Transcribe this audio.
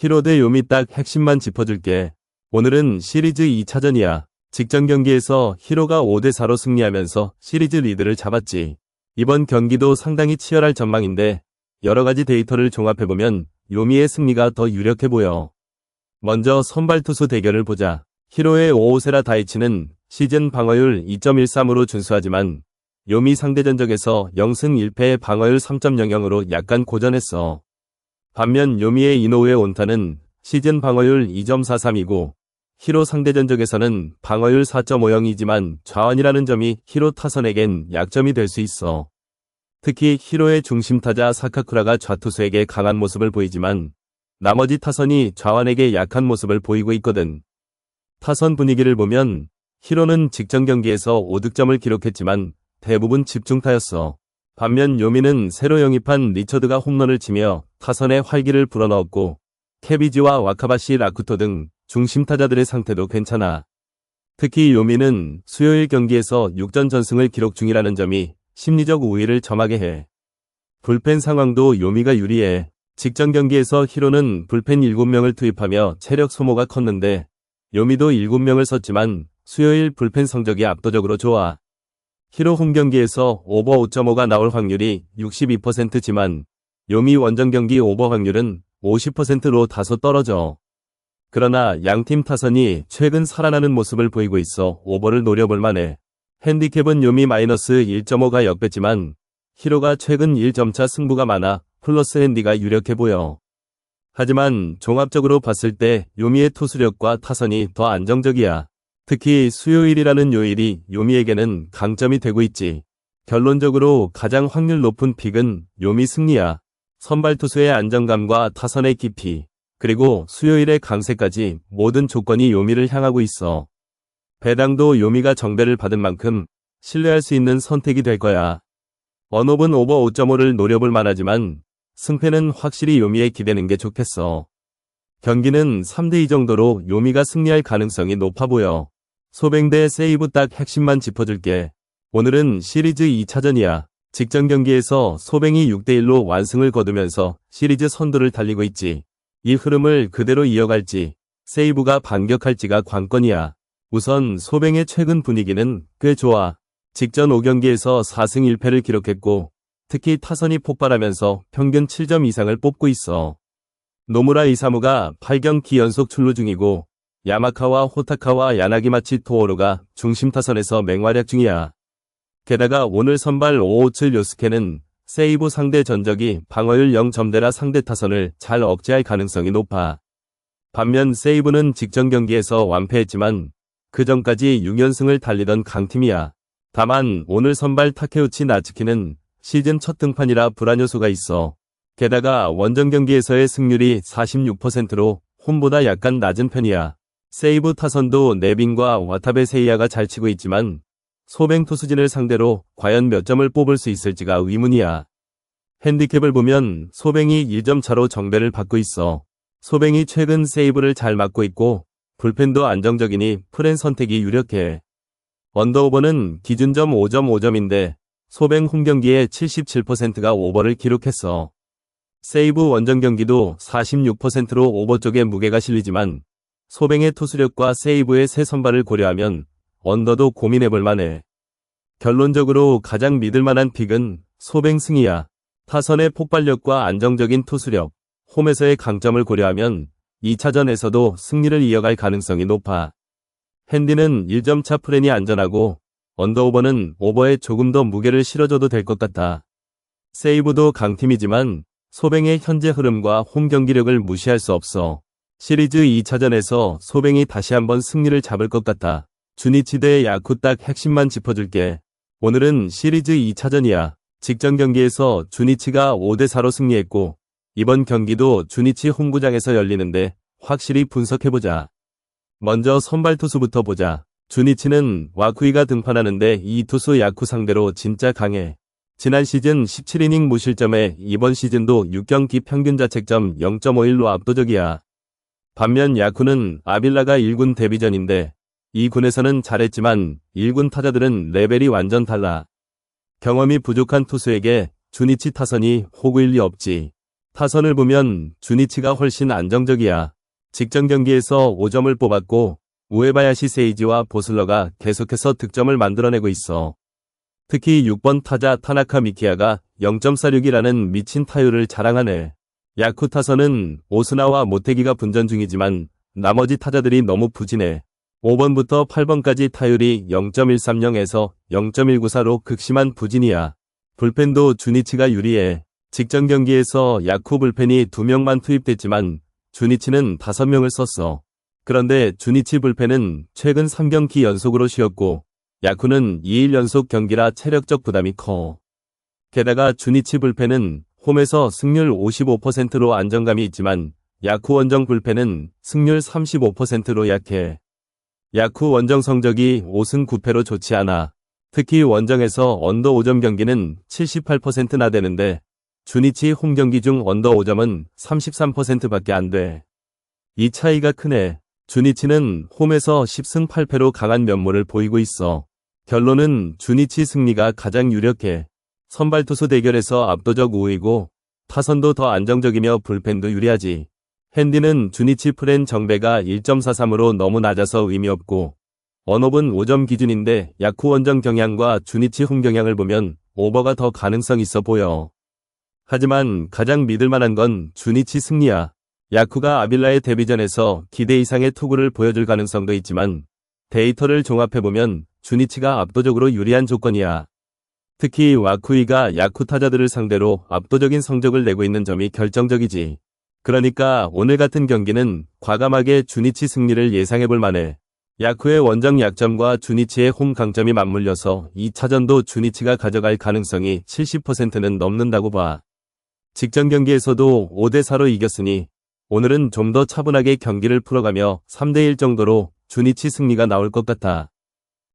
히로 대 요미 딱 핵심만 짚어줄게. 오늘은 시리즈 2차전이야. 직전 경기에서 히로가 5대4로 승리하면서 시리즈 리드를 잡았지. 이번 경기도 상당히 치열할 전망인데 여러가지 데이터를 종합해보면 요미의 승리가 더 유력해 보여. 먼저 선발 투수 대결을 보자. 히로의 오오세라 다이치는 시즌 방어율 2.13으로 준수하지만 요미 상대 전적에서 0승 1패의 방어율 3.00으로 약간 고전했어. 반면 요미의 이노우에 온타는 시즌 방어율 2.43이고 히로 상대 전적에서는 방어율 4.50이지만 좌완이라는 점이 히로 타선에겐 약점이 될 수 있어. 특히 히로의 중심타자 사카쿠라가 좌투수에게 강한 모습을 보이지만 나머지 타선이 좌완에게 약한 모습을 보이고 있거든. 타선 분위기를 보면 히로는 직전 경기에서 5득점을 기록했지만 대부분 집중타였어. 반면 요미는 새로 영입한 리처드가 홈런을 치며 타선에 활기를 불어넣었고 케비지와 와카바시 라쿠토 등 중심타자들의 상태도 괜찮아. 특히 요미는 수요일 경기에서 6전 전승을 기록 중이라는 점이 심리적 우위를 점하게 해. 불펜 상황도 요미가 유리해. 직전 경기에서 히로는 불펜 7명을 투입하며 체력 소모가 컸는데 요미도 7명을 썼지만 수요일 불펜 성적이 압도적으로 좋아. 히로 홈 경기에서 오버 5.5가 나올 확률이 62%지만 요미 원정 경기 오버 확률은 50%로 다소 떨어져. 그러나 양팀 타선이 최근 살아나는 모습을 보이고 있어 오버를 노려볼 만해. 핸디캡은 요미 마이너스 1.5가 역배지만 히로가 최근 1점차 승부가 많아 플러스 핸디가 유력해 보여. 하지만 종합적으로 봤을 때 요미의 투수력과 타선이 더 안정적이야. 특히 수요일이라는 요일이 요미에게는 강점이 되고 있지. 결론적으로 가장 확률 높은 픽은 요미 승리야. 선발 투수의 안정감과 타선의 깊이, 그리고 수요일의 강세까지 모든 조건이 요미를 향하고 있어. 배당도 요미가 정배를 받은 만큼 신뢰할 수 있는 선택이 될 거야. 원업은 오버 5.5를 노려볼 만하지만 승패는 확실히 요미에 기대는 게 좋겠어. 경기는 3대2 정도로 요미가 승리할 가능성이 높아 보여. 소뱅 대 세이브 딱 핵심만 짚어줄게. 오늘은 시리즈 2차전이야. 직전 경기에서 소뱅이 6대1로 완승을 거두면서 시리즈 선두를 달리고 있지. 이 흐름을 그대로 이어갈지 세이브가 반격할지가 관건이야. 우선 소뱅의 최근 분위기는 꽤 좋아. 직전 5경기에서 4승 1패를 기록했고 특히 타선이 폭발하면서 평균 7점 이상을 뽑고 있어. 노무라 이사무가 8경기 연속 출루 중이고 야마카와 호타카와 야나기마치 토오루가 중심 타선에서 맹활약 중이야. 게다가 오늘 선발 오오츠 요스케는 세이브 상대 전적이 방어율 0점대라 상대 타선을 잘 억제할 가능성이 높아. 반면 세이브는 직전 경기에서 완패했지만 그 전까지 6연승을 달리던 강팀이야. 다만 오늘 선발 타케우치 나츠키는 시즌 첫 등판이라 불안 요소가 있어. 게다가 원정 경기에서의 승률이 46%로 홈보다 약간 낮은 편이야. 세이브 타선도 네빈과 와타베 세이야가 잘 치고 있지만 소뱅 투수진을 상대로 과연 몇 점을 뽑을 수 있을지가 의문이야. 핸디캡을 보면 소뱅이 1점 차로 정배를 받고 있어. 소뱅이 최근 세이브를 잘 막고 있고 불펜도 안정적이니 프렌 선택이 유력해. 언더오버는 기준점 5.5점인데 소뱅 홈경기에 77%가 오버를 기록했어. 세이브 원정 경기도 46%로 오버 쪽에 무게가 실리지만 소뱅의 투수력과 세이브의 새 선발을 고려하면 언더도 고민해볼 만해. 결론적으로 가장 믿을만한 픽은 소뱅 승이야. 타선의 폭발력과 안정적인 투수력, 홈에서의 강점을 고려하면 2차전에서도 승리를 이어갈 가능성이 높아. 핸디는 1점차 프렌이 안전하고 언더오버는 오버에 조금 더 무게를 실어줘도 될 것 같아. 세이브도 강팀이지만 소뱅의 현재 흐름과 홈 경기력을 무시할 수 없어. 시리즈 2차전에서 소뱅이 다시 한번 승리를 잡을 것 같아. 주니치 대 야쿠 딱 핵심만 짚어줄게. 오늘은 시리즈 2차전이야. 직전 경기에서 주니치가 5대4로 승리했고 이번 경기도 주니치 홈구장에서 열리는데 확실히 분석해보자. 먼저 선발 투수부터 보자. 주니치는 와쿠이가 등판하는데 이 투수 야쿠 상대로 진짜 강해. 지난 시즌 17이닝 무실점에 이번 시즌도 6경기 평균 자책점 0.51로 압도적이야. 반면 야쿠는 아빌라가 1군 데뷔전인데 이 군에서는 잘했지만 1군 타자들은 레벨이 완전 달라. 경험이 부족한 투수에게 주니치 타선이 호구일 리 없지. 타선을 보면 주니치가 훨씬 안정적이야. 직전 경기에서 5점을 뽑았고 우에바야시 세이지와 보슬러가 계속해서 득점을 만들어내고 있어. 특히 6번 타자 타나카 미키야가 0.46이라는 미친 타율을 자랑하네. 야쿠 타선은 오스나와 모테기가 분전 중이지만 나머지 타자들이 너무 부진해. 5번부터 8번까지 타율이 0.130에서 0.194로 극심한 부진이야. 불펜도 주니치가 유리해. 직전 경기에서 야쿠 불펜이 2명만 투입됐지만 주니치는 5명을 썼어. 그런데 주니치 불펜은 최근 3경기 연속으로 쉬었고 야쿠는 2일 연속 경기라 체력적 부담이 커. 게다가 주니치 불펜은 홈에서 승률 55%로 안정감이 있지만 야쿠 원정 불펜은 승률 35%로 약해. 야쿠 원정 성적이 5승 9패로 좋지 않아. 특히 원정에서 언더 5점 경기는 78%나 되는데 주니치 홈 경기 중 언더 5점은 33%밖에 안 돼. 이 차이가 크네. 주니치는 홈에서 10승 8패로 강한 면모를 보이고 있어. 결론은 주니치 승리가 가장 유력해. 선발 투수 대결에서 압도적 우위고 타선도 더 안정적이며 불펜도 유리하지. 핸디는 주니치 프렌 정배가 1.43으로 너무 낮아서 의미 없고 언업은 5점 기준인데 야쿠 원정 경향과 주니치 홈 경향을 보면 오버가 더 가능성 있어 보여. 하지만 가장 믿을만한 건 주니치 승리야. 야쿠가 아빌라의 데뷔전에서 기대 이상의 투구를 보여줄 가능성도 있지만 데이터를 종합해보면 주니치가 압도적으로 유리한 조건이야. 특히 와쿠이가 야쿠 타자들을 상대로 압도적인 성적을 내고 있는 점이 결정적이지. 그러니까 오늘 같은 경기는 과감하게 주니치 승리를 예상해볼 만해. 야쿠의 원정 약점과 주니치의 홈 강점이 맞물려서 2차전도 주니치가 가져갈 가능성이 70%는 넘는다고 봐. 직전 경기에서도 5대4로 이겼으니 오늘은 좀 더 차분하게 경기를 풀어가며 3대1 정도로 주니치 승리가 나올 것 같아.